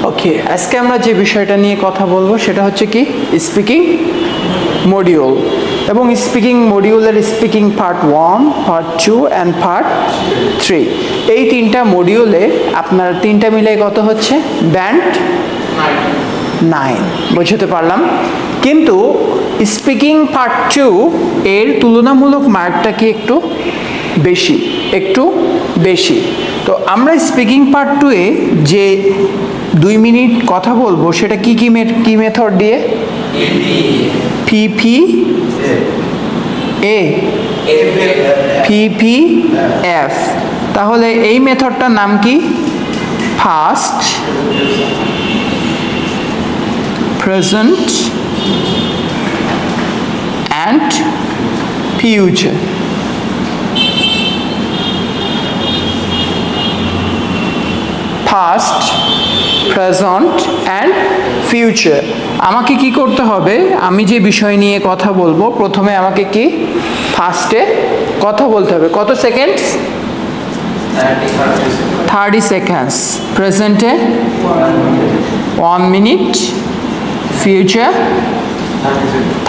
ওকে, আজকে আমরা যে বিষয়টা নিয়ে কথা বলবো সেটা হচ্ছে কি স্পিকিং মডিউল এবং স্পিকিং মডিউলের speaking part 1, part 2 and part 3। এই তিনটা মডিউলে আপনার তিনটা মিলে কত হচ্ছে? ব্যান্ড 9। বুঝতে পারলাম। কিন্তু স্পিকিং পার্ট 2 এর তুলনামূলক মার্কটা কি একটু বেশি। তো আমরা স্পিকিং পার্ট 2 এ যে 2 মিনিট কথা বলবো সেটা কি মেথড দিয়ে? PPF। তাহলে এই মেথডটার নাম কি? First, present and future. First, present and future. আমাকে কি করতে হবে? আমি যে বিষয় নিয়ে কথা বলবো প্রথমে আমাকে কি ফার্স্টে কথা বলতে হবে। কত সেকেন্ডস? 30 সেকেন্ডস। প্রেজেন্টে 1 মিনিট, ফিউচার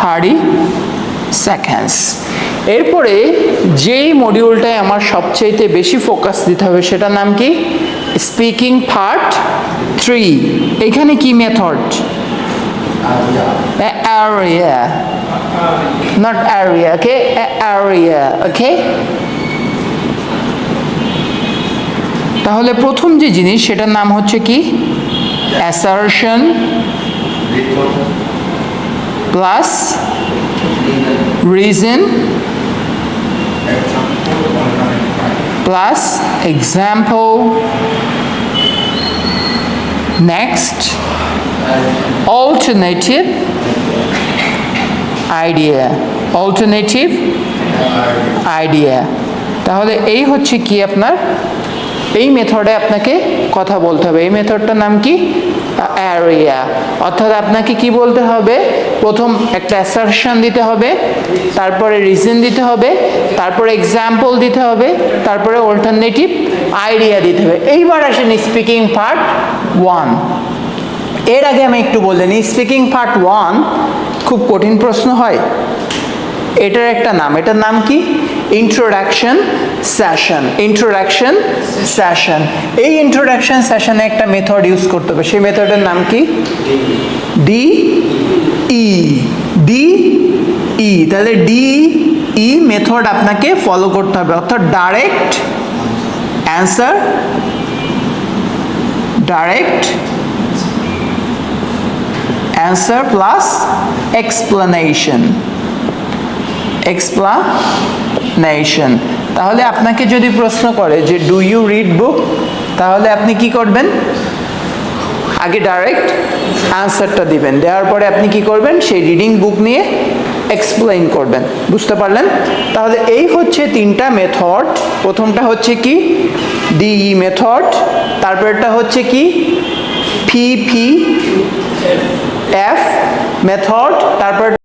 30 সেকেন্ডস। এরপরে যেই মডিউলটায় আমার সবচেয়ে বেশি ফোকাস দিতে হবে সেটার নাম কি? Speaking part 3। এখানে কি method? area, not area, okay? Area, okay? তাহলে প্রথম যে জিনিস সেটার নাম হচ্ছে কি? assertion plus reason plus example, next alternative idea। তাহলে এই হচ্ছে কি আপনার এই মেথডে আপনাকে কথা বলতে হবে। এই মেথডটার নাম কি? অ্যারিয়া। অর্থাৎ আপনাকে কি বলতে হবে? প্রথম একটা অ্যাসারশন দিতে হবে, তারপরে রিজন দিতে হবে, তারপরে এক্সাম্পল দিতে হবে, তারপরে অল্টারনেটিভ আইডিয়া দিতে হবে। এইবার আসেন স্পিকিং পার্ট 1। এর আগে আমি একটু বলে নিই, স্পিকিং পার্ট 1 খুব কঠিন প্রশ্ন হয়। এটার একটা নাম, এটার নাম কি? Introduction session. এই ইন্ট্রোডাকশন সেশনে একটা মেথড ইউজ করতে হবে। সেই মেথডের নাম কি? DE। তাহলে DE মেথড আপনাকে ফলো করতে হবে। অর্থাৎ ডাইরেক্ট অ্যান্সার প্লাস এক্সপ্লেনেশন। তাহলে আপনাকে যদি প্রশ্ন করে যে ডু ইউ রিড বুক, তাহলে আপনি কি করবেন? আগে ডাইরেক্ট অ্যান্সারটা দিবেন, দেওয়ার পরে আপনি কি করবেন? সেই রিডিং বুক নিয়ে এক্সপ্লেইন করবেন। বুঝতে পারলেন? তাহলে এই হচ্ছে তিনটা মেথড। প্রথমটা হচ্ছে কি? DE method. তারপরটা হচ্ছে কি? PPF method. তারপরটা